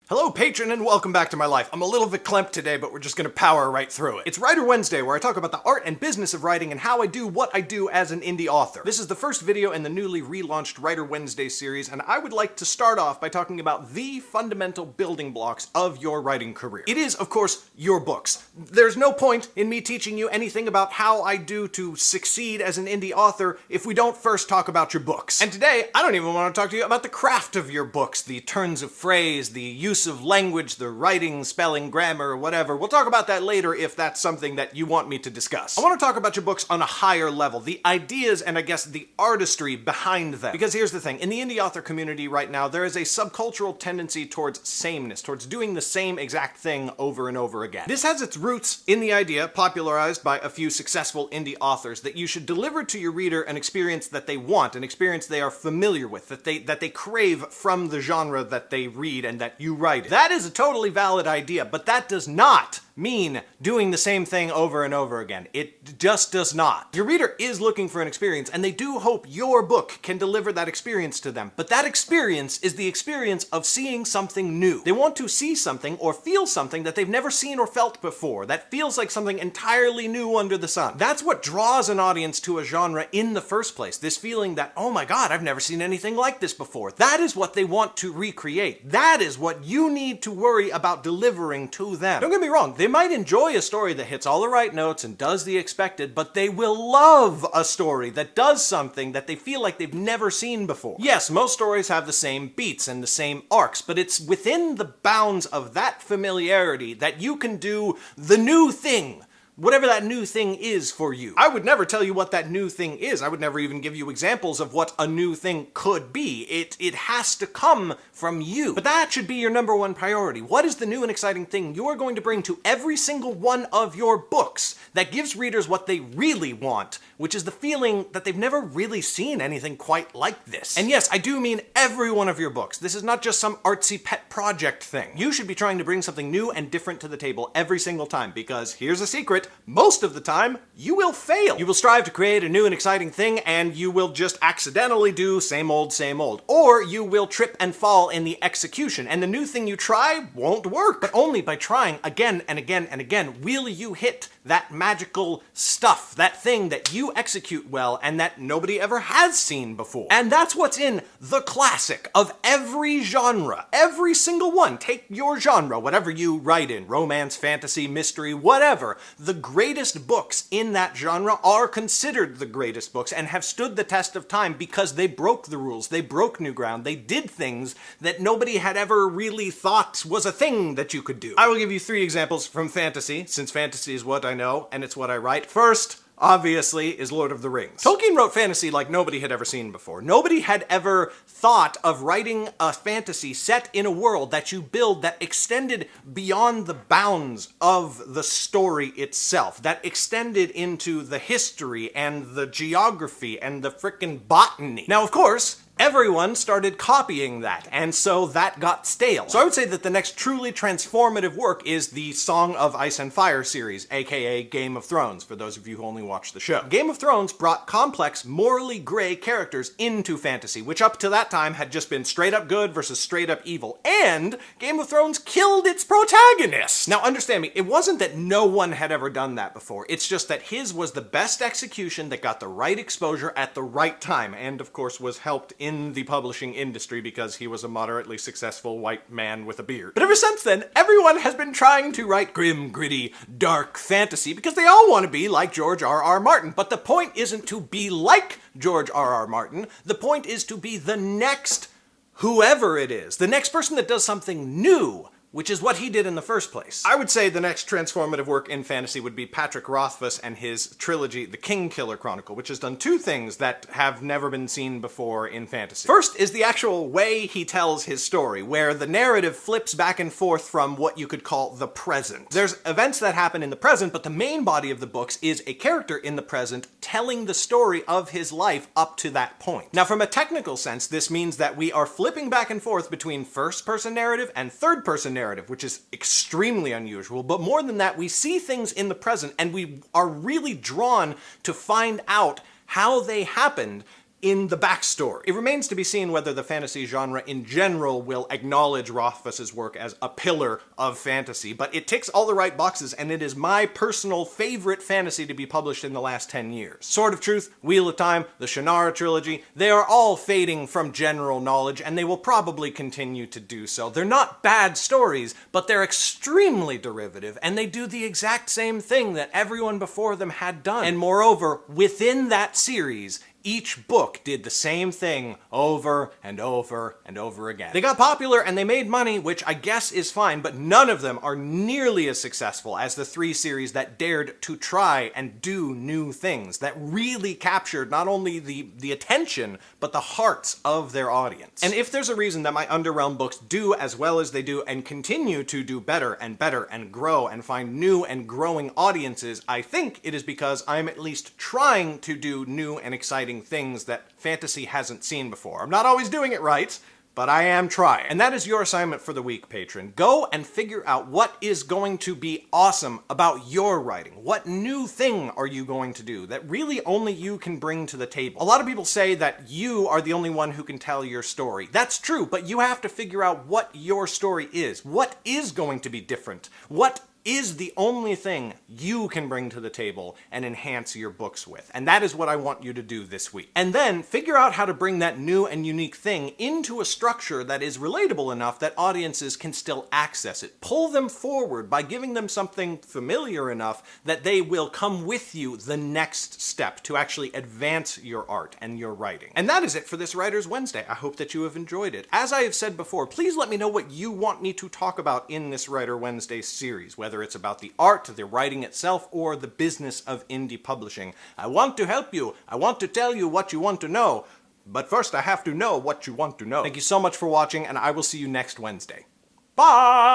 Hello, patron, and welcome back to my life. I'm a little verklempt today, but we're just gonna power right through it. It's Writer Wednesday, where I talk about the art and business of writing and how I do what I do as an indie author. This is the first video in the newly relaunched Writer Wednesday series, and I would like to start off by talking about the fundamental building blocks of your writing career. It is, of course, your books. There's no point in me teaching you anything about how I do to succeed as an indie author if we don't first talk about your books. And today, I don't even want to talk to you about the craft of your books, the turns of phrase, the use of language, the writing, spelling, grammar, whatever. We'll talk about that later if that's something that you want me to discuss. I want to talk about your books on a higher level, the ideas and I guess the artistry behind them. Because here's the thing, in the indie author community right now, there is a subcultural tendency towards sameness, towards doing the same exact thing over and over again. This has its roots in the idea, popularized by a few successful indie authors, that you should deliver to your reader an experience that they want, an experience they are familiar with, that they crave from the genre that they read and that you write in. That is a totally valid idea, but that does not mean doing the same thing over and over again. It just does not. Your reader is looking for an experience, and they do hope your book can deliver that experience to them. But that experience is the experience of seeing something new. They want to see something or feel something that they've never seen or felt before, that feels like something entirely new under the sun. That's what draws an audience to a genre in the first place. This feeling that, oh my god, I've never seen anything like this before. That is what they want to recreate. That is what you need to worry about delivering to them. Don't get me wrong, they might enjoy a story that hits all the right notes and does the expected, but they will love a story that does something that they feel like they've never seen before. Yes, most stories have the same beats and the same arcs, but it's within the bounds of that familiarity that you can do the new thing. Whatever that new thing is for you. I would never tell you what that new thing is. I would never even give you examples of what a new thing could be. It has to come from you. But that should be your number one priority. What is the new and exciting thing you're going to bring to every single one of your books that gives readers what they really want, which is the feeling that they've never really seen anything quite like this. And yes, I do mean every one of your books. This is not just some artsy pet project thing. You should be trying to bring something new and different to the table every single time, because here's a secret, most of the time, you will fail. You will strive to create a new and exciting thing, and you will just accidentally do same old, or you will trip and fall in the execution, and the new thing you try won't work. But only by trying again and again and again will you hit that magical stuff, that thing that you execute well and that nobody ever has seen before. And that's what's in the classic of every genre. Every single one. Take your genre, whatever you write in, romance, fantasy, mystery, whatever. The greatest books in that genre are considered the greatest books and have stood the test of time because they broke the rules, they broke new ground, they did things that nobody had ever really thought was a thing that you could do. I will give you 3 examples from fantasy, since fantasy is what I know and it's what I write. First, obviously, is Lord of the Rings. Tolkien wrote fantasy like nobody had ever seen before. Nobody had ever thought of writing a fantasy set in a world that you build that extended beyond the bounds of the story itself, that extended into the history and the geography and the frickin' botany. Now, of course, everyone started copying that, and so that got stale. So I would say that the next truly transformative work is the Song of Ice and Fire series, aka Game of Thrones, for those of you who only watch the show. Game of Thrones brought complex, morally gray characters into fantasy, which up to that time had just been straight up good versus straight up evil, and Game of Thrones killed its protagonist! Now understand me, it wasn't that no one had ever done that before, it's just that his was the best execution that got the right exposure at the right time, and of course was helped in the publishing industry because he was a moderately successful white man with a beard. But ever since then, everyone has been trying to write grim, gritty, dark fantasy because they all want to be like George R.R. Martin. But the point isn't to be like George R.R. Martin. The point is to be the next whoever it is. The next person that does something new, which is what he did in the first place. I would say the next transformative work in fantasy would be Patrick Rothfuss and his trilogy, The Kingkiller Chronicle, which has done 2 things that have never been seen before in fantasy. First is the actual way he tells his story, where the narrative flips back and forth from what you could call the present. There's events that happen in the present, but the main body of the books is a character in the present telling the story of his life up to that point. Now, from a technical sense, this means that we are flipping back and forth between first-person narrative and third-person narrative, which is extremely unusual, but more than that, we see things in the present and we are really drawn to find out how they happened in the backstory. It remains to be seen whether the fantasy genre in general will acknowledge Rothfuss's work as a pillar of fantasy, but it ticks all the right boxes, and it is my personal favorite fantasy to be published in the last 10 years. Sword of Truth, Wheel of Time, the Shannara trilogy, they are all fading from general knowledge, and they will probably continue to do so. They're not bad stories, but they're extremely derivative, and they do the exact same thing that everyone before them had done. And moreover, within that series, each book did the same thing over and over and over again. They got popular and they made money, which I guess is fine, but none of them are nearly as successful as the 3 series that dared to try and do new things, that really captured not only the attention, but the hearts of their audience. And if there's a reason that my Underrealm books do as well as they do and continue to do better and better and grow and find new and growing audiences, I think it is because I'm at least trying to do new and exciting things that fantasy hasn't seen before. I'm not always doing it right, but I am trying. And that is your assignment for the week, patron. Go and figure out what is going to be awesome about your writing. What new thing are you going to do that really only you can bring to the table? A lot of people say that you are the only one who can tell your story. That's true, but you have to figure out what your story is. What is going to be different? What is the only thing you can bring to the table and enhance your books with. And that is what I want you to do this week. And then figure out how to bring that new and unique thing into a structure that is relatable enough that audiences can still access it. Pull them forward by giving them something familiar enough that they will come with you the next step to actually advance your art and your writing. And that is it for this Writers Wednesday. I hope that you have enjoyed it. As I have said before, please let me know what you want me to talk about in this Writer Wednesday series, whether it's about the art, the writing itself, or the business of indie publishing. I want to help you. I want to tell you what you want to know. But first, I have to know what you want to know. Thank you so much for watching, and I will see you next Wednesday. Bye!